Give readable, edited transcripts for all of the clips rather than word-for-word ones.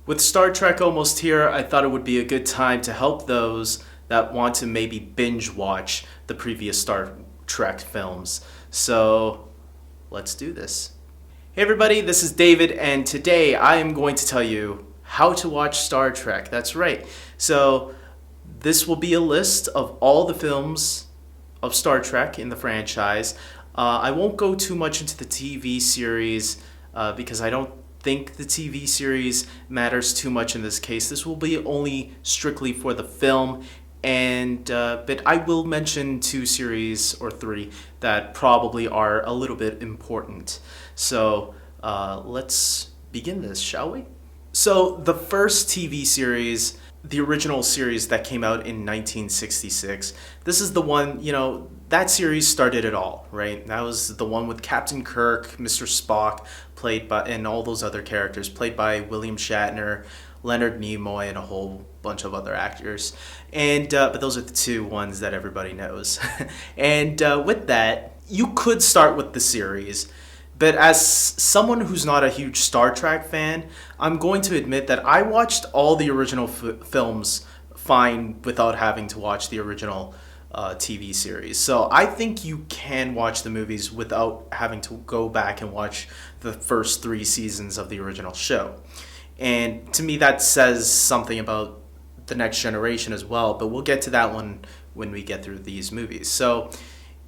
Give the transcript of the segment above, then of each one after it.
With Star Trek almost here, I thought it would be a good time to help those that want to maybe binge watch the previous Star Trek films. So let's do this. Hey everybody, this is David, and today I am going to tell you how to watch Star Trek. That's right. So this will be a list of all the films of Star Trek in the franchise. I won't go too much into the TV series because I don't think the TV series matters too much in this case. This will be only strictly for the film, and but I will mention two series or three that probably are a little bit important. So let's begin this, shall we? So the first TV series, the original series that came out in 1966. This is the one, that series started it all, right? That was the one with Captain Kirk, Mr. Spock, played by, and all those other characters, played by William Shatner, Leonard Nimoy, and a whole bunch of other actors. And but those are the two ones that everybody knows. And with that, you could start with the series. But as someone who's not a huge Star Trek fan, I'm going to admit that I watched all the original films fine without having to watch the original TV series. So I think you can watch the movies without having to go back and watch the first three seasons of the original show. And to me, that says something about the next generation as well. But we'll get to that one when we get through these movies. So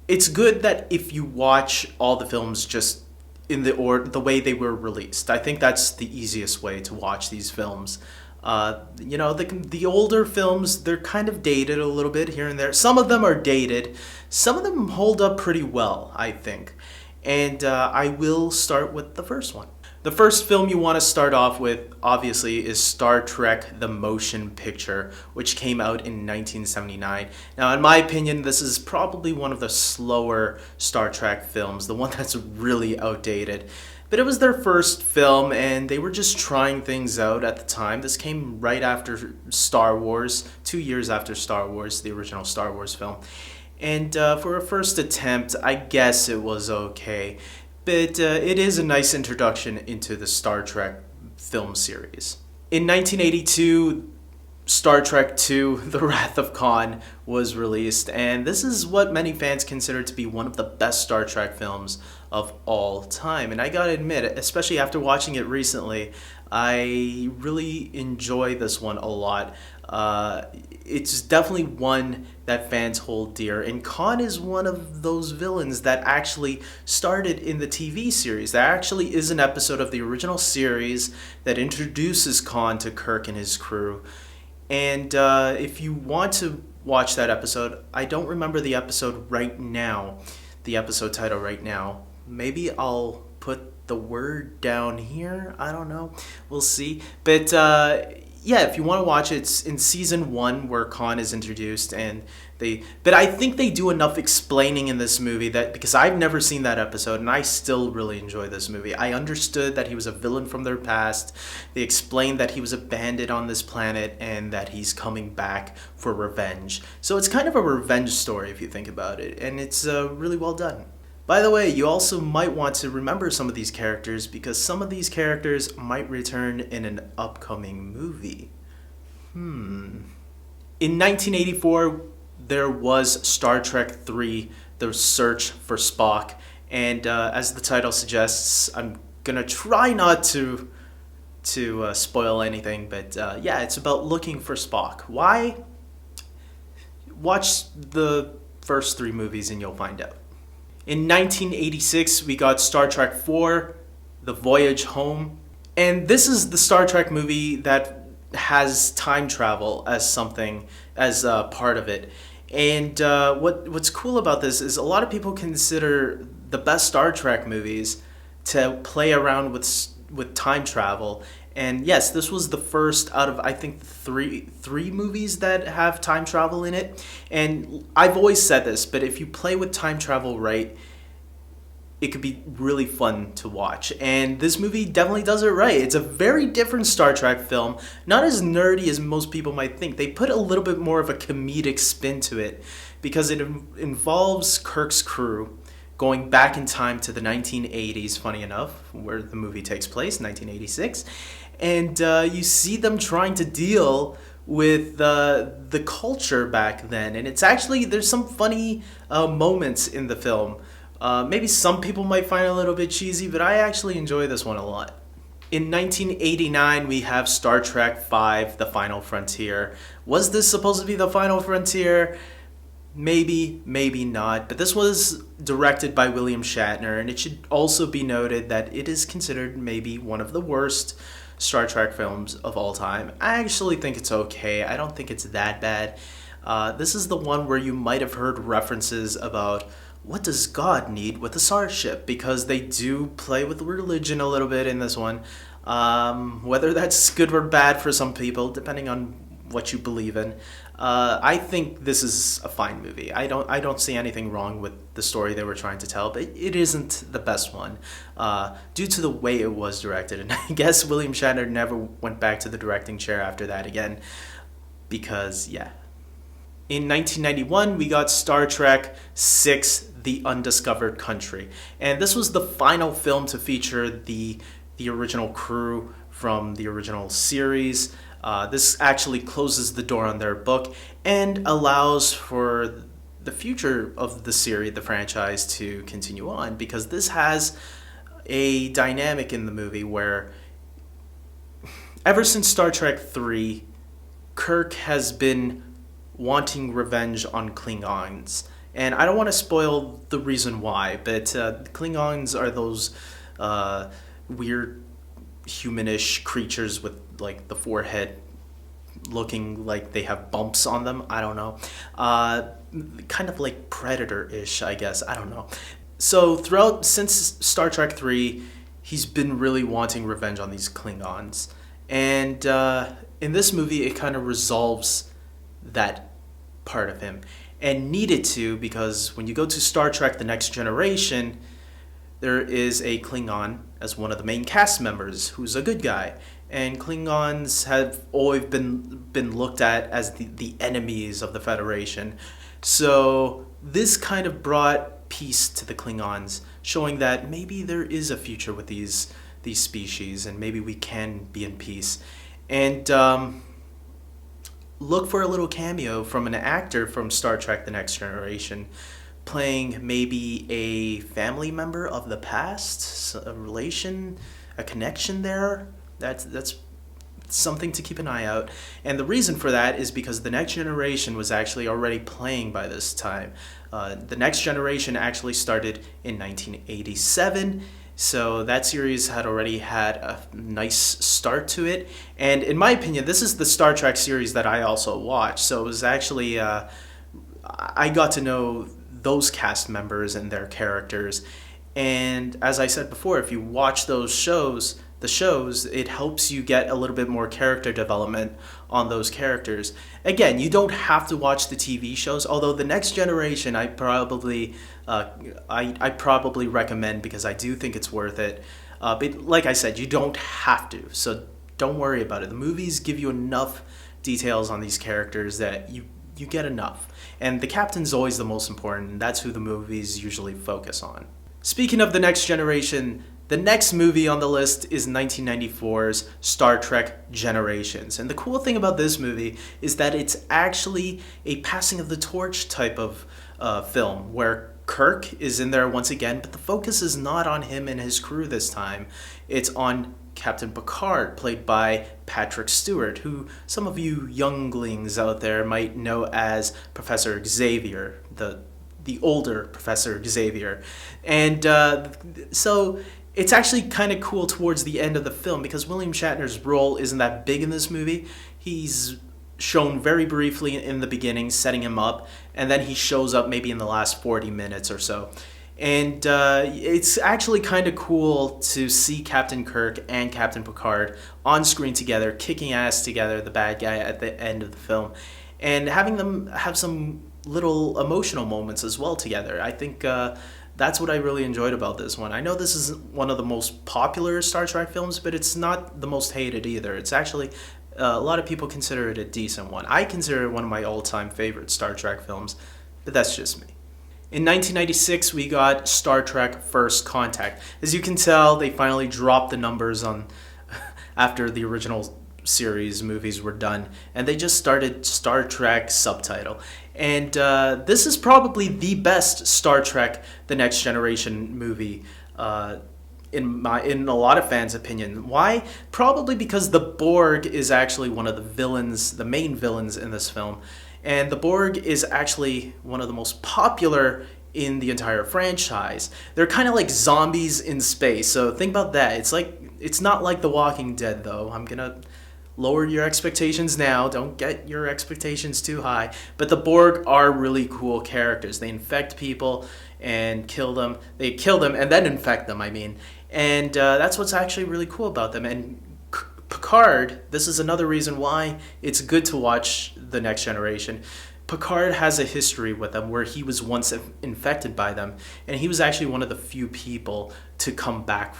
it's good that if you watch all the films just in the way they were released. I think that's the easiest way to watch these films. The older films, they're kind of dated a little bit here and there. Some of them are dated. Some of them hold up pretty well, I think. And I will start with the first one. The first film you want to start off with, obviously, is Star Trek The Motion Picture, which came out in 1979. Now, in my opinion, this is probably one of the slower Star Trek films, the one that's really outdated. But it was their first film, and they were just trying things out at the time. This came right after Star Wars, 2 years after Star Wars, the original Star Wars film. And for a first attempt, I guess it was okay. But it is a nice introduction into the Star Trek film series. In 1982, Star Trek II, The Wrath of Khan, was released, and this is what many fans consider to be one of the best Star Trek films of all time. And I gotta admit, especially after watching it recently, I really enjoy this one a lot. It's definitely one that fans hold dear, and Khan is one of those villains that actually started in the TV series. There actually is an episode of the original series that introduces Khan to Kirk and his crew. And if you want to watch that episode, I don't remember the episode right now, the episode title right now. Maybe I'll put the word down here. I don't know. We'll see. But yeah, if you want to watch it, it's in season 1 where Khan is introduced, but I think they do enough explaining in this movie that, because I've never seen that episode and I still really enjoy this movie. I understood that he was a villain from their past. They explained that he was abandoned on this planet and that he's coming back for revenge. So it's kind of a revenge story if you think about it, and it's really well done. By the way, you also might want to remember some of these characters because some of these characters might return in an upcoming movie. In 1984, there was Star Trek III, The Search for Spock, and as the title suggests, I'm gonna try not to spoil anything, but yeah, it's about looking for Spock. Why? Watch the first 3 movies and you'll find out. In 1986, we got Star Trek IV, The Voyage Home. And this is the Star Trek movie that has time travel as part of it. And what's cool about this is a lot of people consider the best Star Trek movies to play around with time travel. And yes, this was the first out of, I think, three movies that have time travel in it. And I've always said this, but if you play with time travel right, it could be really fun to watch. And this movie definitely does it right. It's a very different Star Trek film, not as nerdy as most people might think. They put a little bit more of a comedic spin to it because it involves Kirk's crew going back in time to the 1980s, funny enough, where the movie takes place, 1986. and you see them trying to deal with the culture back then. And it's actually, there's some funny moments in the film. Maybe some people might find it a little bit cheesy, but I actually enjoy this one a lot. In 1989, we have Star Trek V: The Final Frontier. Was this supposed to be the final frontier? Maybe, maybe not. But this was directed by William Shatner, and it should also be noted that it is considered maybe one of the worst Star Trek films of all time. I actually think it's okay. I don't think it's that bad. This is the one where you might have heard references about what does God need with a starship, because they do play with religion a little bit in this one. Whether that's good or bad for some people, depending on what you believe in. I think this is a fine movie. I don't see anything wrong with the story they were trying to tell, but it isn't the best one due to the way it was directed. And I guess William Shatner never went back to the directing chair after that again, because yeah. In 1991, we got Star Trek VI: The Undiscovered Country, and this was the final film to feature the original crew from the original series. This actually closes the door on their book and allows for the future of the series, the franchise, to continue on, because this has a dynamic in the movie where ever since Star Trek 3, Kirk has been wanting revenge on Klingons. And I don't want to spoil the reason why, but Klingons are those weird humanish creatures with like the forehead looking like they have bumps on them. I don't know. Kind of like Predator-ish, I guess. I don't know. So since Star Trek 3, he's been really wanting revenge on these Klingons. And in this movie, it kind of resolves that part of him. And needed to, because when you go to Star Trek: The Next Generation, there is a Klingon as one of the main cast members who's a good guy. And Klingons have always been looked at as the enemies of the Federation. So this kind of brought peace to the Klingons, showing that maybe there is a future with these species, and maybe we can be in peace. And look for a little cameo from an actor from Star Trek: The Next Generation, playing maybe a family member of the past, a relation, a connection there. That's something to keep an eye out. And the reason for that is because The Next Generation was actually already playing by this time. The Next Generation actually started in 1987, so that series had already had a nice start to it. And in my opinion, this is the Star Trek series that I also watched, so it was actually I got to know those cast members and their characters. And as I said before, if you watch the shows, it helps you get a little bit more character development on those characters. Again, you don't have to watch the TV shows, although The Next Generation I probably recommend, because I do think it's worth it. But like I said, you don't have to, so don't worry about it. The movies give you enough details on these characters that you get enough. And the captain's always the most important, and that's who the movies usually focus on. Speaking of The Next Generation, the next movie on the list is 1994's Star Trek Generations. And the cool thing about this movie is that it's actually a passing of the torch type of film, where Kirk is in there once again, but the focus is not on him and his crew this time. It's on Captain Picard, played by Patrick Stewart, who some of you younglings out there might know as Professor Xavier, the older Professor Xavier. And so it's actually kind of cool towards the end of the film, because William Shatner's role isn't that big in this movie. He's shown very briefly in the beginning, setting him up, and then he shows up maybe in the last 40 minutes or so. And it's actually kind of cool to see Captain Kirk and Captain Picard on screen together, kicking ass together, the bad guy at the end of the film, and having them have some little emotional moments as well together. I think that's what I really enjoyed about this one. I know this isn't one of the most popular Star Trek films, but it's not the most hated either. It's actually, a lot of people consider it a decent one. I consider it one of my all-time favorite Star Trek films, but that's just me. In 1996, we got Star Trek First Contact. As you can tell, they finally dropped the numbers on after the original series movies were done, and they just started Star Trek subtitle. And this is probably the best Star Trek: The Next Generation movie. In a lot of fans' opinion. Why? Probably because the Borg is actually one of the villains, the main villains in this film. And the Borg is actually one of the most popular in the entire franchise. They're kind of like zombies in space. So think about that. It's not like The Walking Dead though. I'm going to lower your expectations now. Don't get your expectations too high. But the Borg are really cool characters. They infect people and kill them. They kill them and then infect them, I mean. And that's what's actually really cool about them. And Picard, this is another reason why it's good to watch The Next Generation. Picard has a history with them where he was once infected by them. And he was actually one of the few people to come back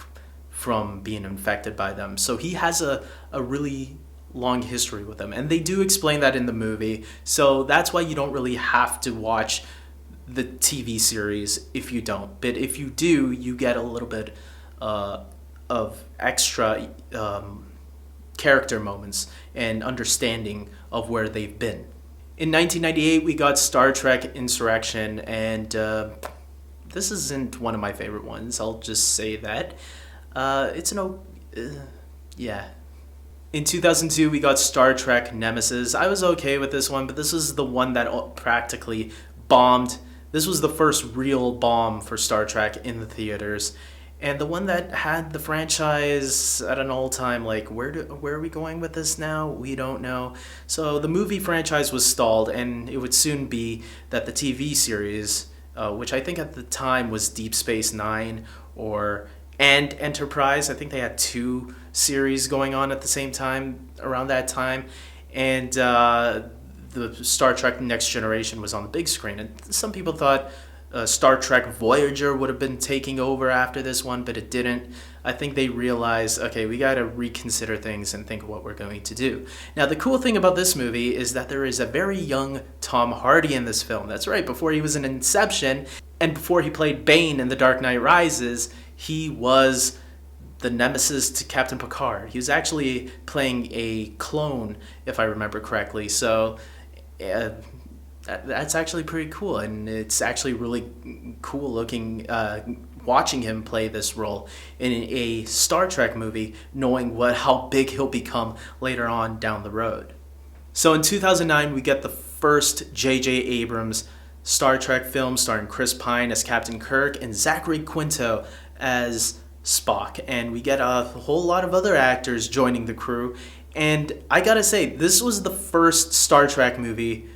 from being infected by them. So he has a really long history with them. And they do explain that in the movie. So that's why you don't really have to watch the TV series if you don't. But if you do, you get a little bit of extra character moments and understanding of where they've been. In 1998, we got Star Trek Insurrection, and this isn't one of my favorite ones. I'll just say that. Yeah. In 2002, we got Star Trek Nemesis. I was okay with this one, but this is the one that practically bombed. This was the first real bomb for Star Trek in the theaters. And the one that had the franchise at an all-time, like, where are we going with this now? We don't know. So the movie franchise was stalled, and it would soon be that the TV series, which I think at the time was Deep Space Nine and Enterprise. I think they had two series going on at the same time around that time. And the Star Trek Next Generation was on the big screen. And some people thought Star Trek Voyager would have been taking over after this one, but it didn't. I think they realized, okay, we got to reconsider things and think of what we're going to do. Now, the cool thing about this movie is that there is a very young Tom Hardy in this film. That's right, before he was in Inception and before he played Bane in The Dark Knight Rises, he was the nemesis to Captain Picard. He was actually playing a clone, if I remember correctly. So that's actually pretty cool, and it's actually really cool looking, watching him play this role in a Star Trek movie, knowing how big he'll become later on down the road. So in 2009, we get the first J.J. Abrams Star Trek film starring Chris Pine as Captain Kirk and Zachary Quinto as Spock, and we get a whole lot of other actors joining the crew. And I gotta say, this was the first Star Trek movie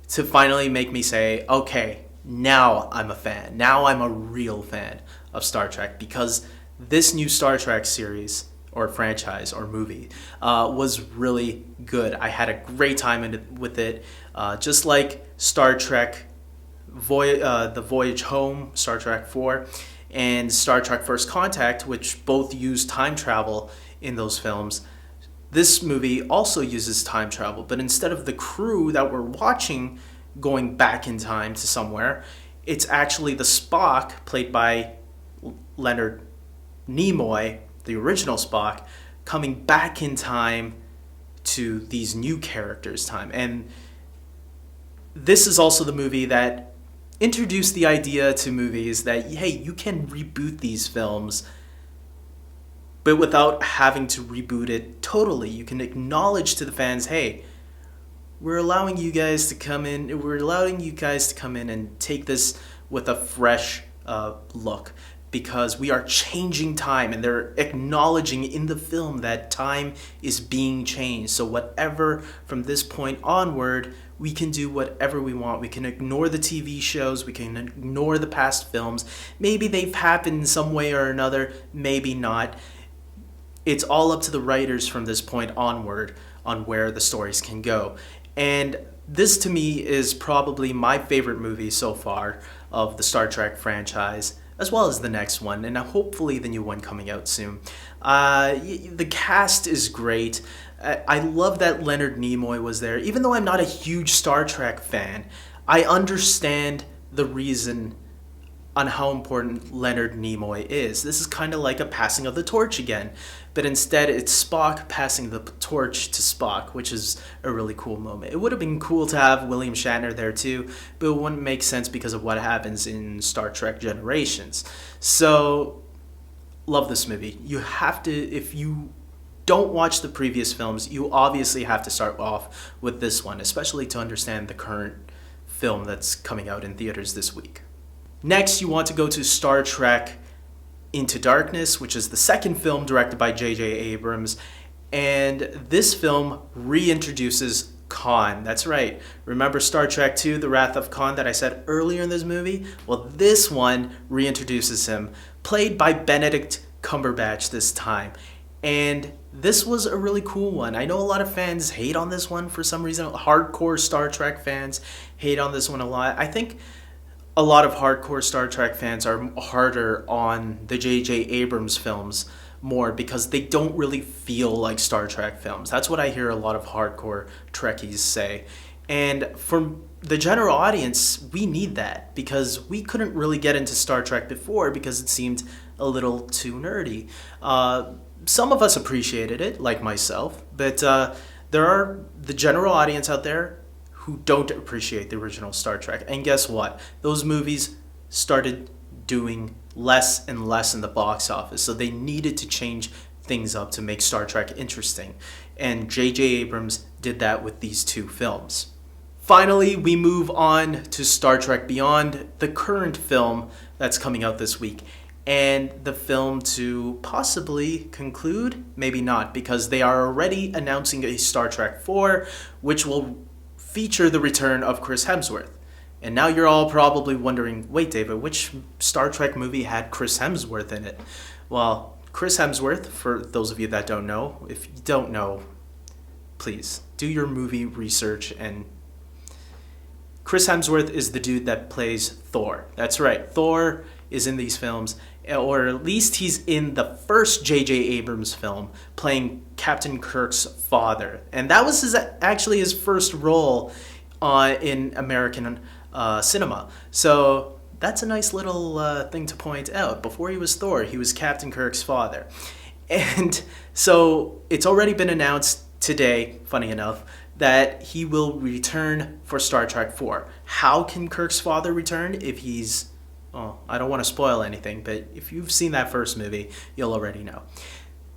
to finally make me say, okay, now I'm a fan. Now I'm a real fan of Star Trek, because this new Star Trek series or franchise or movie was really good. I had a great time with it. Just like Star Trek, The Voyage Home, Star Trek 4, and Star Trek First Contact, which both use time travel in those films. This movie also uses time travel, but instead of the crew that we're watching going back in time to somewhere, it's actually the Spock, played by Leonard Nimoy, the original Spock, coming back in time to these new characters' time. And this is also the movie that introduced the idea to movies that, hey, you can reboot these films, but without having to reboot it totally. You can acknowledge to the fans, hey, we're allowing you guys to come in and take this with a fresh look, because we are changing time, and they're acknowledging in the film that time is being changed. So whatever, from this point onward, we can do whatever we want. We can ignore the TV shows, we can ignore the past films. Maybe they've happened in some way or another, maybe not. It's all up to the writers from this point onward on where the stories can go. And this, to me, is probably my favorite movie so far of the Star Trek franchise, as well as the next one, and hopefully the new one coming out soon. The cast is great. I love that Leonard Nimoy was there. Even though I'm not a huge Star Trek fan, I understand the reason on how important Leonard Nimoy is. This is kind of like a passing of the torch again, but instead it's Spock passing the torch to Spock, which is a really cool moment. It would have been cool to have William Shatner there too, but it wouldn't make sense because of what happens in Star Trek Generations. So, love this movie. You have to, if you don't watch the previous films, you obviously have to start off with this one, especially to understand the current film that's coming out in theaters this week. Next, you want to go to Star Trek Into Darkness, which is the second film directed by J.J. Abrams, and this film reintroduces Khan. That's right. Remember Star Trek II, The Wrath of Khan, that I said earlier in this movie? Well, this one reintroduces him, played by Benedict Cumberbatch this time. And this was a really cool one. I know a lot of fans hate on this one for some reason. Hardcore Star Trek fans hate on this one a lot. I think a lot of hardcore Star Trek fans are harder on the J.J. Abrams films more because they don't really feel like Star Trek films. That's what I hear a lot of hardcore Trekkies say. And for the general audience, we need that because we couldn't really get into Star Trek before because it seemed a little too nerdy. Some of us appreciated it, like myself, but there are the general audience out there who don't appreciate the original Star Trek. And guess what? Those movies started doing less and less in the box office, so they needed to change things up to make Star Trek interesting. And J.J. Abrams did that with these two films. Finally, we move on to Star Trek Beyond, the current film that's coming out this week. And the film to possibly conclude, maybe not, because they are already announcing a Star Trek 4, which will feature the return of Chris Hemsworth. And now you're all probably wondering, wait, David, which Star Trek movie had Chris Hemsworth in it? Well, Chris Hemsworth, for those of you that don't know, if you don't know, please do your movie research. And Chris Hemsworth is the dude that plays Thor. That's right, Thor is in these films, or at least he's in the first J.J. Abrams film, playing Captain Kirk's father. And that was actually his first role in American cinema. So that's a nice little thing to point out. Before he was Thor, he was Captain Kirk's father. And so it's already been announced today, funny enough, that he will return for Star Trek 4. How can Kirk's father return if he's... Oh, I don't want to spoil anything, but if you've seen that first movie, you'll already know.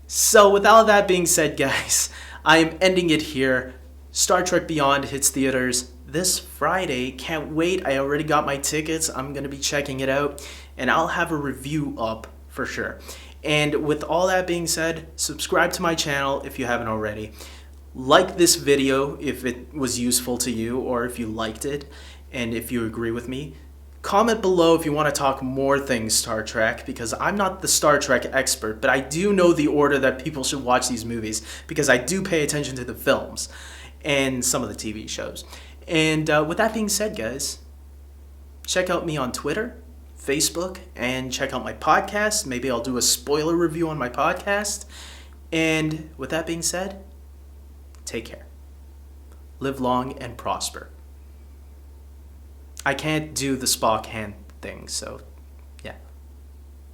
So with all that being said, guys, I am ending it here. Star Trek Beyond hits theaters this Friday. Can't wait. I already got my tickets. I'm going to be checking it out, and I'll have a review up for sure. And with all that being said, subscribe to my channel if you haven't already. Like this video if it was useful to you or if you liked it, and if you agree with me. Comment below if you want to talk more things Star Trek, because I'm not the Star Trek expert, but I do know the order that people should watch these movies, because I do pay attention to the films and some of the TV shows. And with that being said, guys, check out me on Twitter, Facebook, and check out my podcast. Maybe I'll do a spoiler review on my podcast. And with that being said, take care. Live long and prosper. I can't do the Spock hand thing, so